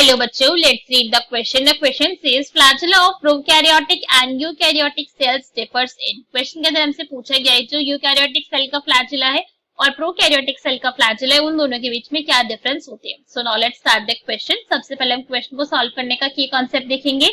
Hello बच्चों, let's read the question. The question says flagella of prokaryotic and eukaryotic cells differs in. Question के अंदर हमसे पूछा गया है जो यूकैरियोटिक सेल का फ्लैजिला है और प्रोकैरियोटिक सेल का फ्लैजिला है उन दोनों के बीच में क्या डिफरेंस होते हैं. So now let's start the question. सबसे पहले हम क्वेश्चन को सॉल्व करने का की कॉन्सेप्ट देखेंगे.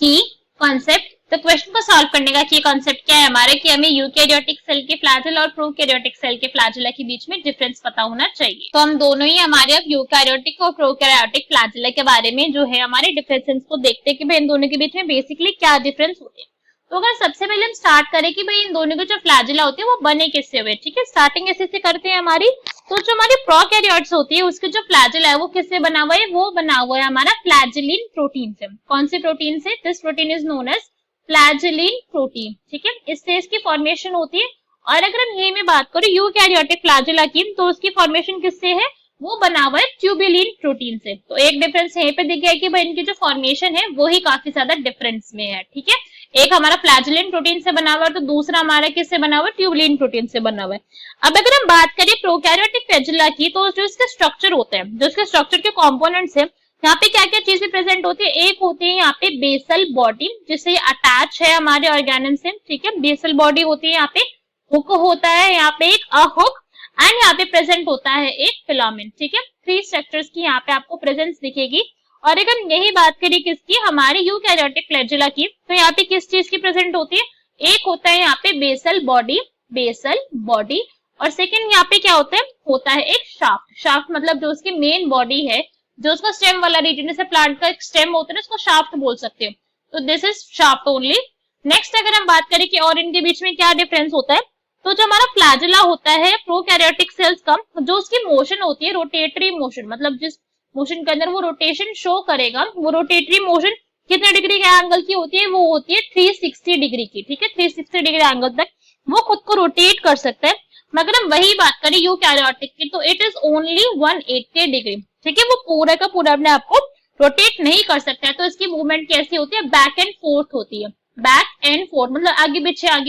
की कॉन्सेप्ट, तो क्वेश्चन को सॉल्व करने का की कॉन्सेप्ट क्या है हमारे कि हमें यूकैरियोटिक सेल के फ्लैजिला और प्रोकैरियोटिक सेल के फ्लैजिला के बीच में डिफरेंस पता होना चाहिए. तो हम दोनों ही हमारे अब यूकैरियोटिक और प्रोकैरियोटिक फ्लैजिला के बारे में जो है हमारे डिफरेंसेस को देखते हैं कि भाई इन दोनों के बीच में बेसिकली क्या डिफरेंस होते हैं. तो अगर सबसे पहले हम स्टार्ट करें कि भाई इन दोनों के जो फ्लैजिला होते हैं वो बने किससे हुए. ठीक है, स्टार्टिंग ऐसे से करते हैं हमारी. तो जो हमारी प्रोकैरियोट्स होती है उसके जो फ्लैजिला है वो किससे बना हुआ है, वो बना हुआ है हमारा फ्लैजिलिन प्रोटीन से. कौन से प्रोटीन से? This protein is known as flagellin protein. ठीक है, इससे इसकी फॉर्मेशन होती है. और अगर हम ये में बात करें यूकैरियोटिक फ्लैजिला की, तो उसकी फॉर्मेशन किससे है, वो बना हुआ है ट्यूबुलिन प्रोटीन से. तो एक डिफरेंस यहीं पे दिख गया कि भाई इनकी जो फॉर्मेशन है वो ही काफी ज्यादा डिफरेंस में है. ठीक है, एक हमारा फ्लैजिलिन प्रोटीन से बना हुआ है तो दूसरा हमारा किससे बना हुआ है, ट्यूबुलिन प्रोटीन से बना हुआ है. अब अगर हम बात करें प्रोकैरियोटिक फ्लैजिला की, तो जो इसके स्ट्रक्चर होते हैं, जो इसके स्ट्रक्चर के कॉम्पोनेंट्स है, यहाँ पे क्या क्या चीजें प्रेजेंट होती है. एक होती है यहाँ पे बेसल बॉडी जिससे अटैच है हमारे ऑर्गेनम से. ठीक है, बेसल बॉडी होती है, यहाँ पे हुक होता है, यहाँ पे एक हुक, एंड यहाँ पे प्रेजेंट होता है एक फिलामेंट. ठीक है, 3 स्ट्रक्चर्स की यहाँ पे आपको प्रेजेंस दिखेगी. और अगर हम यही बात करें किसकी, हमारे यूकैरियोटिक फ्लैजिला की, तो यहाँ पे किस चीज की प्रेजेंट होती है, एक होता है यहाँ पे बेसल बॉडी, और सेकेंड यहाँ पे क्या होता है एक शाफ्ट मतलब जो उसकी मेन बॉडी है, जो उसका स्टेम वाला रीजन, जैसे प्लांट का एक स्टेम होता है ना, उसको शाफ्ट बोल सकते हो. तो this is shaft only. Next अगर हम बात करें कि और इनके बीच में क्या डिफरेंस होता है, तो जो हमारा फ्लैजिला होता है प्रोकैरियोटिक सेल्स का, जो उसकी मोशन होती है रोटेटरी मोशन, मतलब जिस मोशन के अंदर वो रोटेशन शो करेगा, वो रोटेटरी मोशन कितने डिग्री के एंगल की होती है, वो होती है 360 डिग्री की. ठीक है, 360 डिग्री एंगल तक वो खुद को रोटेट कर सकता है. मगर हम वही बात करें यूकैरियोटिक की, तो इट इज ओनली 180 डिग्री. ठीक है, वो पूरा का पूरा अपने आप को रोटेट नहीं कर सकता है. तो इसकी मूवमेंट कैसी होती है, बैक एंड फोर्थ होती है. बैक एंड फोर्थ मतलब आगे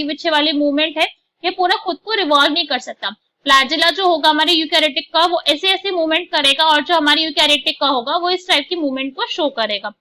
पीछे वाली मूवमेंट है, ये पूरा खुद को रिवॉल्व नहीं कर सकता. फ्लैजिला जो होगा हमारे यूकैरियोटिक का, वो ऐसे ऐसे मूवमेंट करेगा, और जो हमारे यूकैरियोटिक का होगा वो इस टाइप की मूवमेंट को शो करेगा.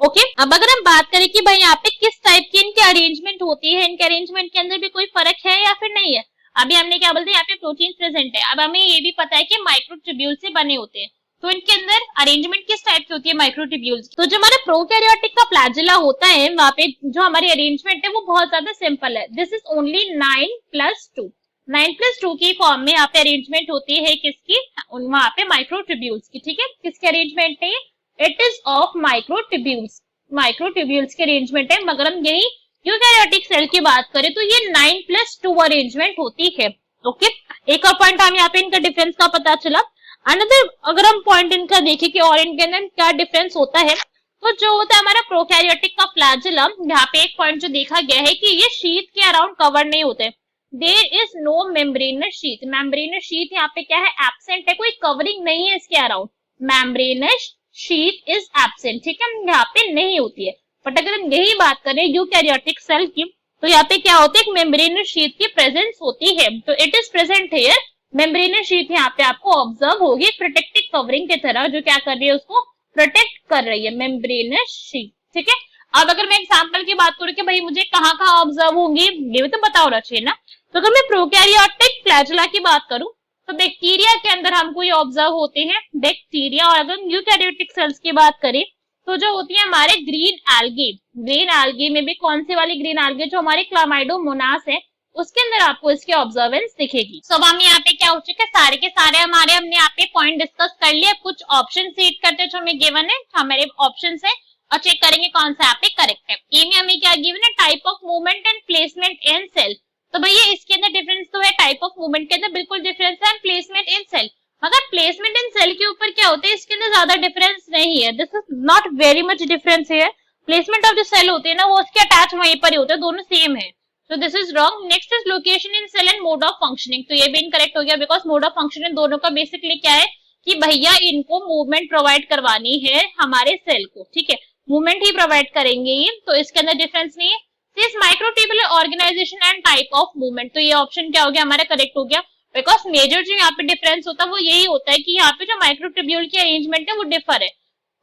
ओके, अब अगर हम बात करें कि भाई यहाँ पे किस टाइप की इनकी अरेंजमेंट होती है, इनके अरेंजमेंट के अंदर भी कोई फर्क है या फिर नहीं है. अभी हमने क्या बोलते हैं, यहाँ पे प्रोटीन प्रेजेंट है. अब हमें ये भी पता है कि माइक्रोट्यूब्यूल से बने होते हैं, तो इनके अंदर अरेंजमेंट किस टाइप की होती है, माइक्रोट्यूब्यूल्स. तो जो हमारे प्रोकैरियोटिक का फ्लैजिला होता है, वहाँ पे जो हमारी अरेंजमेंट है वो बहुत ज्यादा सिंपल है. This is only 9+2. 9+2 की फॉर्म में यहाँ पे अरेंजमेंट होती है किसकी, वहाँ पे माइक्रोट्यूब्यूल्स की. ठीक है, किसकी अरेंजमेंट है, इट इज ऑफ माइक्रोट्यूब्यूल्स की अरेंजमेंट है. मगर हम यही यूकैरियोटिक सेल की बात करें तो ये 9+2 अरेंजमेंट होती है. ओके, एक और पॉइंट हम यहाँ पे इनका डिफरेंस का पता चला. अनदर अगर हम पॉइंट इनका देखें कि और इनके अंदर क्या डिफरेंस होता है, तो जो होता है हमारा प्रोकैरियोटिक का फ्लैजिला, यहाँ पे एक पॉइंट जो देखा गया है कि ये शीथ के अराउंड कवर नहीं होते. There is no membranous sheath. Membranous sheath यहाँ पे क्या है, एब्सेंट है, कोई कवरिंग नहीं है इसके around. Membranes sheath is absent. ठीक है, यहाँ पे नहीं होती है. बट अगर हम यही बात करें यूकैरियोटिक सेल की, तो यहाँ पे क्या होता है, एक मेम्ब्रेनस शीथ की प्रेजेंस होती है. तो it is present here. Membranes sheath यहाँ पे आपको ऑब्जर्व होगी प्रोटेक्टिव कवरिंग की तरह, जो क्या कर रही है, उसको प्रोटेक्ट कर रही है, मेम्ब्रेनस शीथ. ठीक है, अब अगर मैं एग्जांपल की बात करूं कि भाई मुझे कहाँ कहाँ ऑब्जर्व होंगी, ये भी तो पता होना चाहिए ना. तो अगर मैं प्रोकैरियोटिक फ्लैजिला की बात करूं, तो बैक्टीरिया के अंदर हमको ये ऑब्जर्व होते हैं, बैक्टीरिया. और अगर यूकैरियोटिक सेल्स की बात करें तो जो होती है हमारे ग्रीन एल्गी में भी कौन सी वाली ग्रीन एल्गी, जो हमारे क्लामाइडोमोनास है, उसके अंदर आपको इसकी ऑब्जर्वेंस दिखेगी. सो हम यहाँ पे क्या हो चुके हैं, सारे के सारे हमारे हमने यहाँ पे पॉइंट डिस्कस कर लिए. कुछ ऑप्शन सीट करते जो हमें गिवन है, हमारे ऑप्शन है, और चेक करेंगे कौन सा यहाँ पे करेक्ट है. ए में हमें क्या गिवन है, type of movement and placement in cell. तो भैया इसके अंदर डिफरेंस तो है, टाइप ऑफ मूवमेंट के अंदर बिल्कुल डिफरेंस है, एंड प्लेसमेंट इन सेल. मगर प्लेसमेंट इन सेल के ऊपर क्या होता है, इसके अंदर ज्यादा डिफरेंस नहीं है. This is not very much difference है. प्लेसमेंट ऑफ द सेल होते हैं ना, वो उसके अटैच वहीं पर ही होते हैं, दोनों सेम है. So this is wrong. Next is location in cell and mode of functioning. तो ये भी इनकरेक्ट हो गया, बिकॉज मोड ऑफ फंक्शनिंग दोनों का बेसिकली क्या है कि भैया इनको मूवमेंट प्रोवाइड करवानी है हमारे सेल को. ठीक है, मूवमेंट ही प्रोवाइड करेंगे ये, तो इसके अंदर डिफरेंस नहीं है. This microtubular organisation and type of movement, तो ये ऑप्शन क्या हो गया हमारा, करेक्ट हो गया. बिकॉज मेजर जो यहाँ पे डिफरेंस होता है वो यही होता है कि यहाँ पे जो माइक्रोट्यूब्यूल की अरेंजमेंट है वो डिफर है.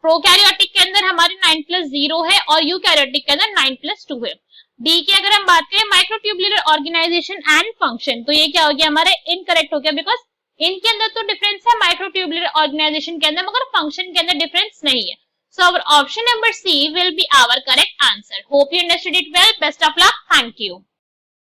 प्रोकैरियोटिक के अंदर हमारे 9+0 है और यूकैरियोटिक के अंदर 9+2 है। डी की अगर हम बात करें माइक्रोट्यूबुलर ऑर्गेनाइजेशन एंड फंक्शन, तो ये क्या हो गया हमारा इनकरेक्ट हो गया, बिकॉज इनके अंदर तो डिफरेंस है माइक्रोट्यूबुलर ऑर्गेनाइजेशन के अंदर, मगर फंक्शन के अंदर डिफरेंस नहीं है। So our option number C will be our correct answer. Hope you understood it well. Best of luck. Thank you.